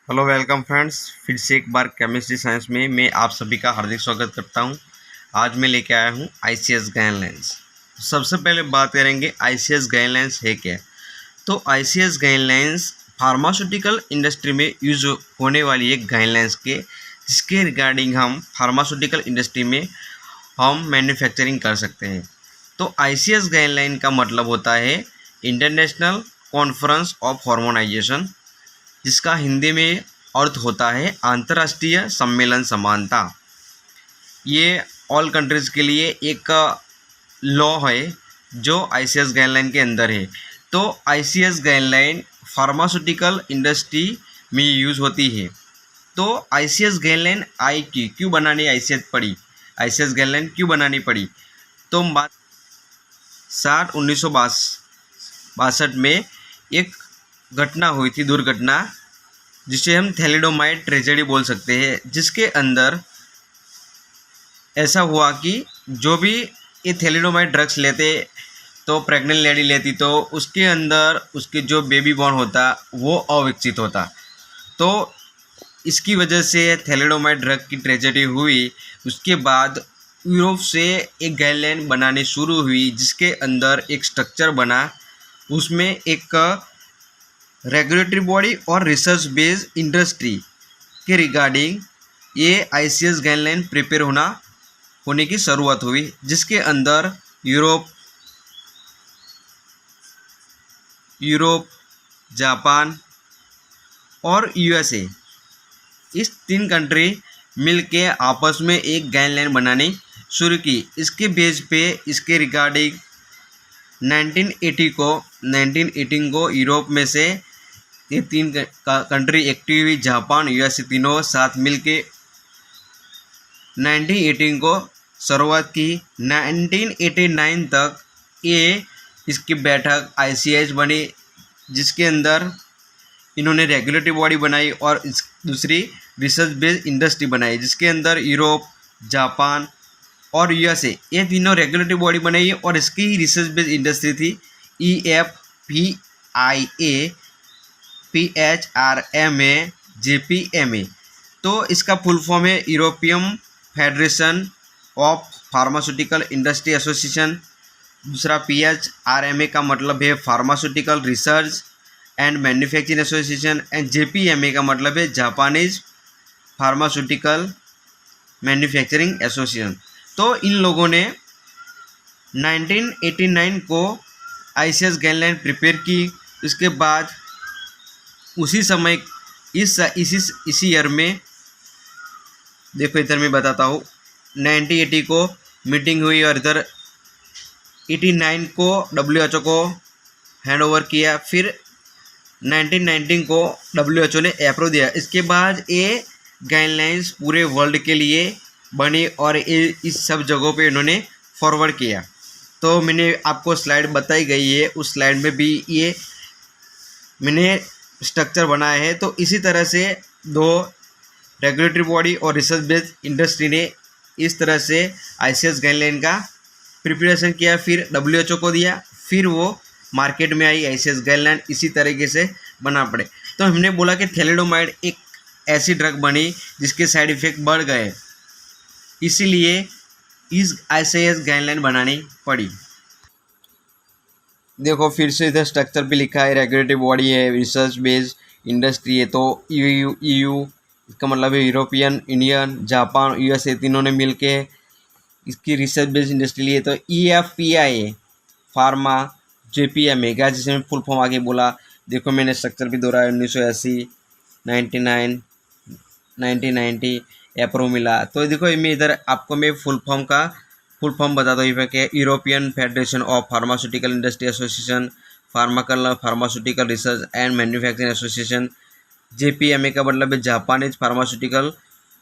Hello welcome friends, फिर से एक बार केमिस्ट्री साइंस में मैं आप सभी का हार्दिक स्वागत करता हूं। आज मैं लेके आया हूं आईसीएस गाइडलाइंस। सबसे पहले बात करेंगे आईसीएस गाइडलाइंस है क्या। तो आईसीएस गाइडलाइंस फार्मास्यूटिकल इंडस्ट्री में यूज होने वाली एक गाइडलाइंस के जिसके रिगार्डिंग हम फार्मास्यूटिकल इंडस्ट्री में हम मैन्युफैक्चरिंग कर सकते हैं। तो आईसीएस गाइडलाइन का मतलब होता है इंटरनेशनल कॉन्फ्रेंस ऑफ हार्मोनाइजेशन, जिसका हिंदी में अर्थ होता है अंतर्राष्ट्रीय सम्मेलन समानता। ये ऑल कंट्रीज़ के लिए एक लॉ है जो आईसीएस गाइडलाइन के अंदर है। तो आईसीएस गाइडलाइन फार्मास्यूटिकल इंडस्ट्री में यूज़ होती है। तो आईसीएस गाइडलाइन आई की क्यों बनानी आईसीएस गाइडलाइन क्यों बनानी पड़ी। तो हम बात 1962 में एक घटना हुई थी, दुर्घटना, जिसे हम थैलिडोमाइड ट्रेजेडी बोल सकते हैं, जिसके अंदर ऐसा हुआ कि जो भी ये थैलिडोमाइड ड्रग्स लेते तो प्रेग्नेंट लेडी लेती तो उसके अंदर उसके जो बेबी बॉर्न होता वो अविकसित होता। तो इसकी वजह से थैलिडोमाइड ड्रग की ट्रेजेडी हुई। उसके बाद यूरोप से एक गाइडलाइन बनानी शुरू हुई जिसके अंदर एक स्ट्रक्चर बना, उसमें एक रेगुलेटरी बॉडी और रिसर्च बेस्ड इंडस्ट्री के रिगार्डिंग ये आईसीएस गाइडलाइन प्रिपेयर होने की शुरुआत हुई, जिसके अंदर यूरोप, जापान और यूएसए, इस 3 कंट्री मिलके आपस में एक गाइडलाइन बनानी शुरू की। इसके बेस पे इसके रिगार्डिंग 1918 को यूरोप में से ये 3 कंट्री एक्टिव हुई, जापान, यूएसए, तीनों साथ मिलके 1918 को शुरुआत की। 1989 तक ये इसकी बैठक आईसीएस बनी, जिसके अंदर इन्होंने रेगुलेटरी बॉडी बनाई और दूसरी रिसर्च बेस्ड इंडस्ट्री बनाई, जिसके अंदर यूरोप, जापान और यूएसए ये तीनों रेगुलेटरी बॉडी बनाई और इसकी रिसर्च बेस्ड इंडस्ट्री थी EFPIA, PHRMA, JPMA। तो इसका फुल फॉर्म है European federation of pharmaceutical industry association. दूसरा PHRMA का मतलब है pharmaceutical research and manufacturing association, and JPMA का मतलब है जापानीज फार्मास्यूटिकल मैन्युफैक्चरिंग एसोसिएशन। तो इन लोगों ने 1989 को आईसीएस गाइडलाइन प्रिपेयर की। इसके बाद उसी समय इसी ईयर में, देखो इधर मैं बताता हूँ, 1980 को मीटिंग हुई और इधर 89 को WHO को हैंड ओवर किया। फिर 1919 को WHO ने अप्रूव दिया। इसके बाद ये गाइडलाइंस पूरे वर्ल्ड के लिए बनी और इस सब जगहों पे इन्होंने फॉरवर्ड किया। तो मैंने आपको स्लाइड बताई गई है, उस स्लाइड में भी ये मैंने स्ट्रक्चर बनाया है। तो इसी तरह से 2 रेगुलेटरी बॉडी और रिसर्च बेस्ड इंडस्ट्री ने इस तरह से आईसीएस गाइडलाइन का प्रिपरेशन किया, फिर WHO को दिया, फिर वो मार्केट में आई आईसीएस गाइडलाइन इसी तरीके से बना पड़े। तो हमने बोला कि थैलिडोमाइड एक ऐसी ड्रग बनी जिसके साइड इफ़ेक्ट बढ़ गए, इसीलिए इस आईसीएस गाइडलाइन बनानी पड़ी। देखो फिर से इधर स्ट्रक्चर भी लिखा है, रेगुलेटरी बॉडी है, रिसर्च बेस्ड इंडस्ट्री है। तो EU इसका मतलब है यूरोपियन, इंडियन, जापान, यूएसए तीनों ने मिलके इसकी रिसर्च बेस्ड इंडस्ट्री लिए। तो EFPIA फार्मा, JPMA का जिसे मैं फुल फॉर्म आगे बोला। देखो मैंने स्ट्रक्चर भी दोहराया, 1980, 99, 1990 अप्रूव मिला। तो देखो मैं इधर आपको मैं फुल फॉर्म बताता हूँ कि European federation of pharmaceutical industry association, pharmaceutical research and manufacturing association. JPMA का मतलब है जापानीज फार्मास्यूटिकल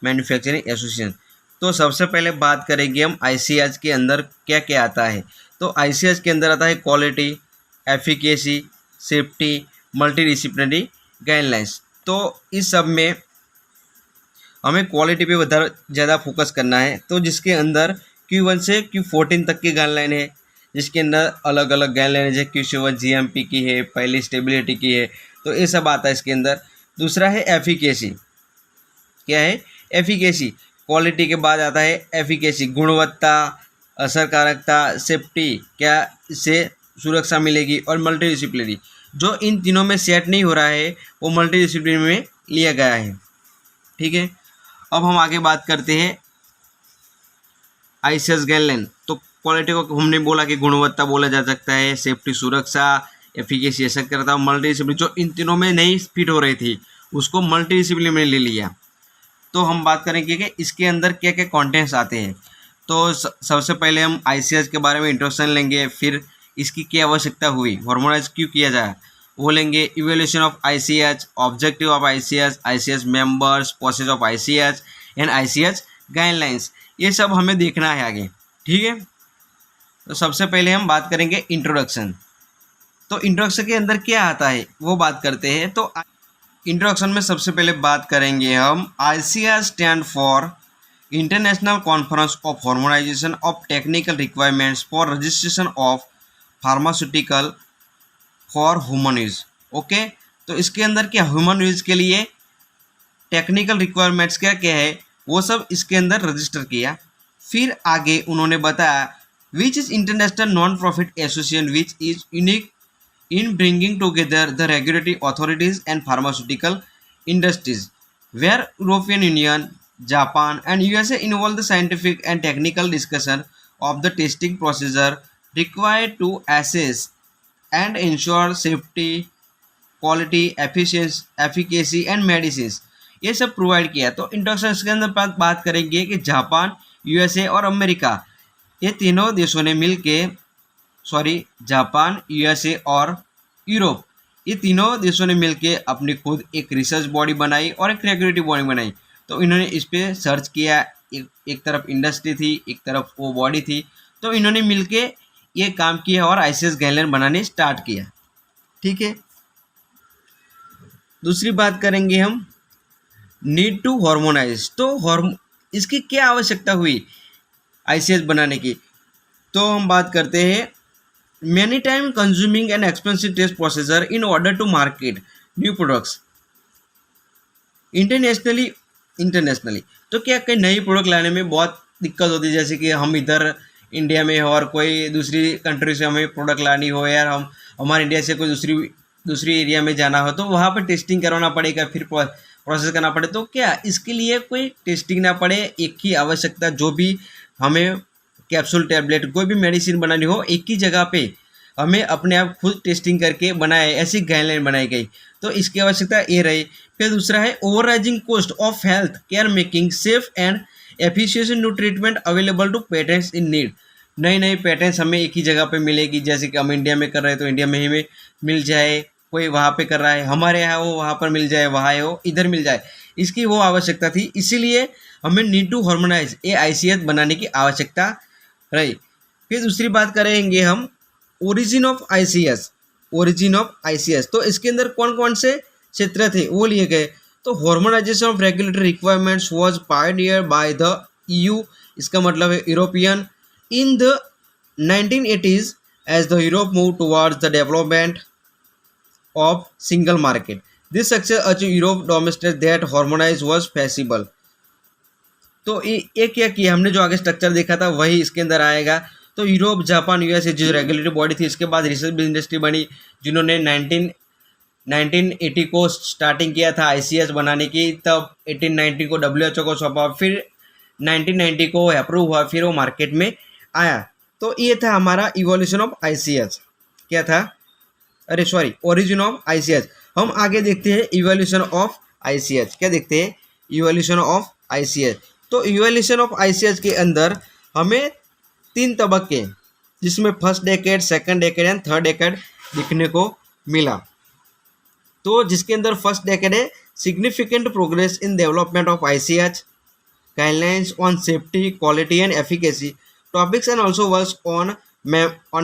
मैन्युफैक्चरिंग एसोसिएशन। तो सबसे पहले बात करेंगे हम आईसीएस के अंदर क्या क्या आता है। तो आईसीएस के अंदर आता है quality, efficacy, safety, multi disciplinary guidelines. तो इस सब में हमें क्वालिटी पे ज़्यादा फोकस करना है। तो जिसके अंदर Q1 से Q14 तक की गाइडलाइन है, जिसके अंदर अलग अलग गाइडलाइन है। Q7 GMP की है, पहली स्टेबिलिटी की है, तो ये सब आता है इसके अंदर। दूसरा है एफिकेसी। क्या है? एफिकेसी। क्वालिटी के बाद आता है एफिकेसी, गुणवत्ता, असरकारकता, सेफ्टी, क्या इससे सुरक्षा मिलेगी, और मल्टीडिसिप्लिनरी। जो इन तीनों में सेट नहीं हो रहा है वो मल्टीडिसिप्लिनरी में लिया गया है। ठीक है, अब हम आगे बात करते हैं आईसीएस गाइडलाइन। तो क्वालिटी को हमने बोला कि गुणवत्ता बोला जा सकता है, सेफ्टी सुरक्षा, एफिकेसी ऐसा करता है, मल्टीडिसिप्लिनरी जो इन तीनों में नहीं फिट हो रही थी उसको मल्टीडिसिप्लिनरी में ले लिया। तो हम बात करेंगे कि इसके अंदर क्या क्या कंटेंट्स आते हैं। तो सबसे पहले हम आईसीएस के बारे में इंट्रोडक्शन लेंगे, फिर इसकी क्या आवश्यकता हुई, हार्मोनाइज क्यों किया जाए वो लेंगे, evaluation of ICH, objective of ICH, ICH members, process of ICH and ICH guidelines, ये सब हमें देखना है आगे। ठीक है, तो सबसे पहले हम बात करेंगे इंट्रोडक्शन। तो इंट्रोडक्शन के अंदर क्या आता है वो बात करते हैं। तो इंट्रोडक्शन में सबसे पहले बात करेंगे हम ICH stand for international conference of harmonisation of technical requirements for registration of pharmaceutical for human use. Okay, तो इसके अंदर क्या ह्यूमन यूज के लिए टेक्निकल रिक्वायरमेंट्स क्या क्या है वो सब इसके अंदर रजिस्टर किया। फिर आगे उन्होंने बताया which is international non profit association which is unique in bringing together the regulatory authorities and pharmaceutical industries, where European Union, Japan and USA involve the scientific and technical discussion of the testing procedure required to assess and ensure safety, quality, efficacy and medicines, ये सब provide किया। तो introduction के अंदर बात करेंगे कि Japan, USA और अमेरिका, ये तीनों देशों ने मिल के जापान, यूएसए और यूरोप, ये तीनों देशों ने मिलकर अपनी खुद एक रिसर्च बॉडी बनाई और एक रेगुलेटरी बॉडी बनाई। तो इन्होंने इस पर सर्च किया, एक तरफ इंडस्ट्री थी, एक तरफ वो बॉडी थी, तो इन्होंने मिलके ये काम किया और आईसीएस गाइडलाइन बनाने स्टार्ट किया। ठीक है, दूसरी बात करेंगे हम नीड टू हार्मोनाइज। तो इसकी क्या आवश्यकता हुई आईसीएस बनाने की, तो हम बात करते हैं many time consuming an expensive test procedure in order to market new products internationally। तो क्या कई नई प्रोडक्ट लाने में बहुत दिक्कत होती है, जैसे कि हम इधर इंडिया में हो और कोई दूसरी कंट्री से हमें प्रोडक्ट लानी हो, यार हम हमारे इंडिया से कोई दूसरी एरिया में जाना हो तो वहाँ पर टेस्टिंग करवाना पड़ेगा, फिर प्रोसेस करना पड़े। तो क्या इसके लिए कोई टेस्टिंग ना पड़े, एक ही आवश्यकता, जो भी हमें कैप्सूल, टैबलेट, कोई भी मेडिसिन बनानी हो एक ही जगह पे हमें अपने आप खुद टेस्टिंग करके बनाए, ऐसी गाइडलाइन बनाई गई। तो इसकी आवश्यकता ये रही। फिर दूसरा है overrising cost of health care making safe and efficient new treatment available to patients in need. नई पेटेंट्स हमें एक ही जगह पे मिलेगी, जैसे कि हम इंडिया में कर रहे हैं तो इंडिया में ही में मिल जाए, कोई वहाँ पे कर रहा है हमारे यहाँ वो वहाँ पर मिल जाए, वहाँ हो इधर मिल जाए, इसकी वो आवश्यकता थी। इसीलिए हमें नीड टू हार्मोनाइज ये आईसीएच बनाने की आवश्यकता रही। फिर दूसरी बात करेंगे हम ओरिजिन ऑफ आईसीएस। तो इसके अंदर कौन कौन से क्षेत्र थे वो लिए गए। तो harmonisation of regulatory requirements was pioneer by the EU, इसका मतलब है European, in the 1980s as the Europe move towards the development of single market. This success achieve Europe domestic that harmonise was possible. तो ये क्या किया हमने, जो आगे स्ट्रक्चर देखा था वही इसके अंदर आएगा। तो यूरोप, जापान, यूएसए जो रेगुलेटरी बॉडी थी, इसके बाद रिसर्च इंडस्ट्री बनी जिन्होंने 1980 को स्टार्टिंग किया था आईसीएस बनाने की, तब 1890 को डब्ल्यूएचओ को सौंपा, फिर 1990 को अप्रूव हुआ, फिर वो मार्केट में आया। तो ये था हमारा इवोल्यूशन ऑफ आईसीएस। क्या था, ओरिजिन ऑफ आईसीएस। हम आगे देखते हैं इवोल्यूशन ऑफ आईसीएस। क्या देखते हैं, इवोल्यूशन ऑफ आईसीएस। तो इवोल्यूशन ऑफ आईसीएस के अंदर हमें 3 तबक्के, जिसमें first decade, second decade and third decade दिखने को मिला। तो जिसके अंदर फर्स्ट डेकेड है significant progress in development of ICH guidelines on safety, quality and efficacy topics and also works on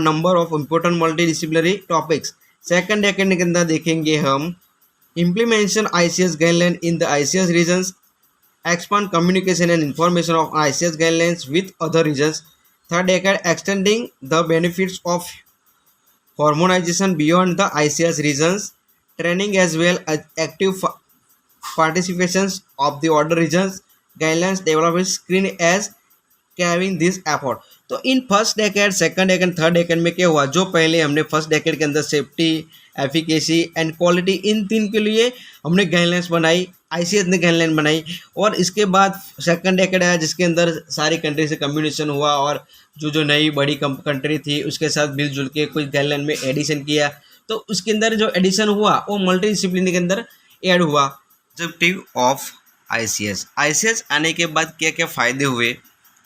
number of important multidisciplinary topics. Second decade के अंदर देखेंगे हम implementation ICS guideline in the ICS regions, expand communication and information of ICS guidelines with other regions. Third decade, extending the benefits of harmonization beyond the ICS regions, training as well as active participations of the order regions guidelines development screen as caving this effort. तो in first decade, second decade, third decade में क्या हुआ, जो पहले हमने first decade के अंदर safety, efficacy and quality, इन तीन के लिए हमने गाइडलाइंस बनाई, आईसीएस ने गाइडलाइन बनाई। और इसके बाद सेकंड डेकेड आया जिसके अंदर सारी कंट्री से कम्युनिकेशन हुआ और जो नई बड़ी कंट्री थी उसके साथ मिलजुल के कुछ गाइडलाइन में एडिशन किया। तो उसके अंदर जो एडिशन हुआ वो मल्टी डिसिप्लिन के अंदर ऐड हुआ। ऑब्जेक्टिव ऑफ आईसीएस, आईसीएस आने के बाद क्या क्या फ़ायदे हुए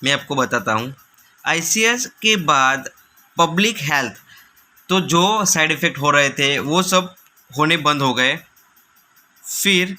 मैं आपको बताता हूँ। आईसीएस के बाद पब्लिक हेल्थ, तो जो साइड इफ़ेक्ट हो रहे थे वो सब होने बंद हो गए। फिर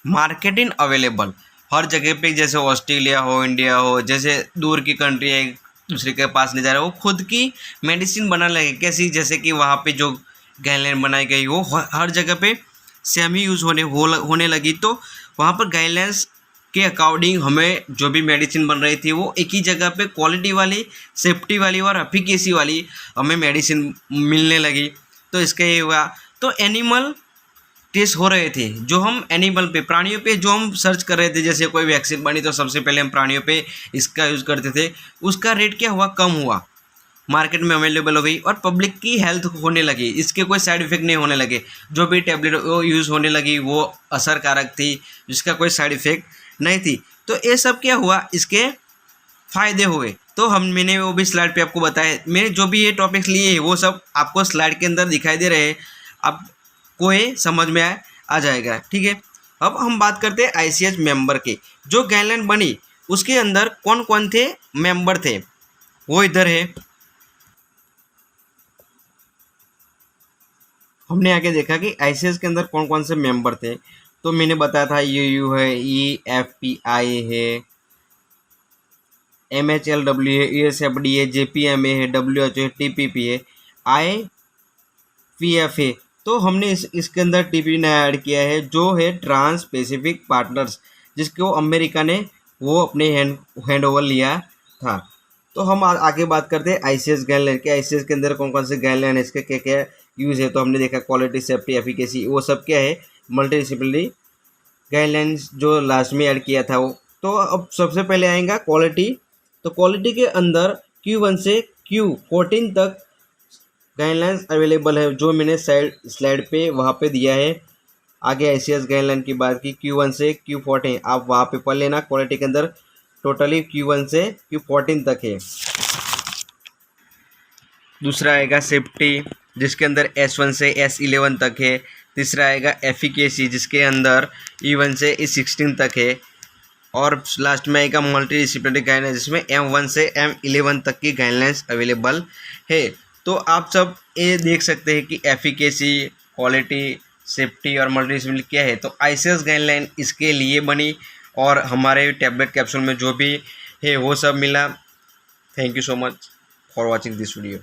मार्केटिंग अवेलेबल हर जगह पे, जैसे ऑस्ट्रेलिया हो, इंडिया हो, जैसे दूर की कंट्री है दूसरे के पास नहीं जा रहा, वो खुद की मेडिसिन बनाने लगे। कैसी, जैसे कि वहाँ पे जो गाइडलाइन बनाई गई वो हर जगह पे सेम ही यूज़ होने लगी। तो वहाँ पर गाइडलाइंस के अकॉर्डिंग हमें जो भी मेडिसिन बन रही थी वो एक ही जगह पे क्वालिटी वाली, सेफ्टी वाली और एफिकेसी वाली हमें मेडिसिन मिलने लगी। तो इसका ये हुआ। तो एनिमल टेस्ट हो रहे थे, जो हम एनिमल पे, प्राणियों पे जो हम सर्च कर रहे थे, जैसे कोई वैक्सीन बनी तो सबसे पहले हम प्राणियों पे इसका यूज़ करते थे, उसका रेट क्या हुआ, कम हुआ, मार्केट में अवेलेबल हो गई और पब्लिक की हेल्थ होने लगी, इसके कोई साइड इफ़ेक्ट नहीं होने लगे। जो भी टैबलेट वो यूज़ होने लगी वो असरकारक थी, जिसका कोई साइड इफ़ेक्ट नहीं थी। तो ये सब क्या हुआ, इसके फ़ायदे हुए। तो मैंने वो भी स्लाइड पे आपको बताया, मैंने जो भी ये टॉपिक्स लिए हैं वो सब आपको स्लाइड के अंदर दिखाई दे रहे हैं, आपको ये समझ में आ जाएगा। ठीक है, अब हम बात करते हैं आईसीएस मेंबर के। जो गाइडलाइन बनी उसके अंदर कौन कौन थे मेंबर थे, वो इधर है। हमने आगे देखा कि आईसीएस के अंदर कौन कौन से मेंबर थे। तो मैंने बताया था यूयू है, EFPI है, MHLW है, USFD है, JPMA है, WHO है, TPP है, IPF है। तो हमने इसके अंदर TPP ने ऐड किया है, जो है ट्रांस पैसिफिक पार्टनर्स, जिसको अमेरिका ने वो अपने हैंड ओवर लिया था। तो हम आगे बात करते हैं आईसीएस गाइडलाइन के। आईसीएस के अंदर कौन कौन से गाइडलाइन है, इसके क्या क्या यूज़ है। तो हमने देखा क्वालिटी, सेफ्टी, एफिकेसी, वो सब क्या है, मल्टी डिसिप्लिनरी गाइडलाइंस जो लास्ट में ऐड किया था वो। तो अब सबसे पहले आएगा क्वालिटी। तो क्वालिटी के अंदर Q1 से Q14 तक गाइडलाइंस अवेलेबल है, जो मैंने स्लाइड पे वहाँ पे दिया है। आगे आईसीएस गाइडलाइन की बात की, Q1 से Q14 आप वहाँ पे पढ़ लेना। क्वालिटी के अंदर टोटली Q1 से Q14 तक है। दूसरा आएगा सेफ्टी, जिसके अंदर S1 से S11 तक है। तीसरा आएगा एफिकेसी, जिसके अंदर E1 से E16 तक है। और लास्ट में आएगा मल्टी डिसिप्लिनरी गाइडलाइंस, जिसमें M1 से M11 तक की गाइडलाइंस अवेलेबल है। तो आप सब ये देख सकते हैं कि एफिकेसी, क्वालिटी, सेफ्टी और मल्टी डिसिप्लिनरी क्या है। तो आईसीएस गाइडलाइन इसके लिए बनी और हमारे टैबलेट कैप्सूल में जो भी है वो सब मिला। Thank you so much for watching this video.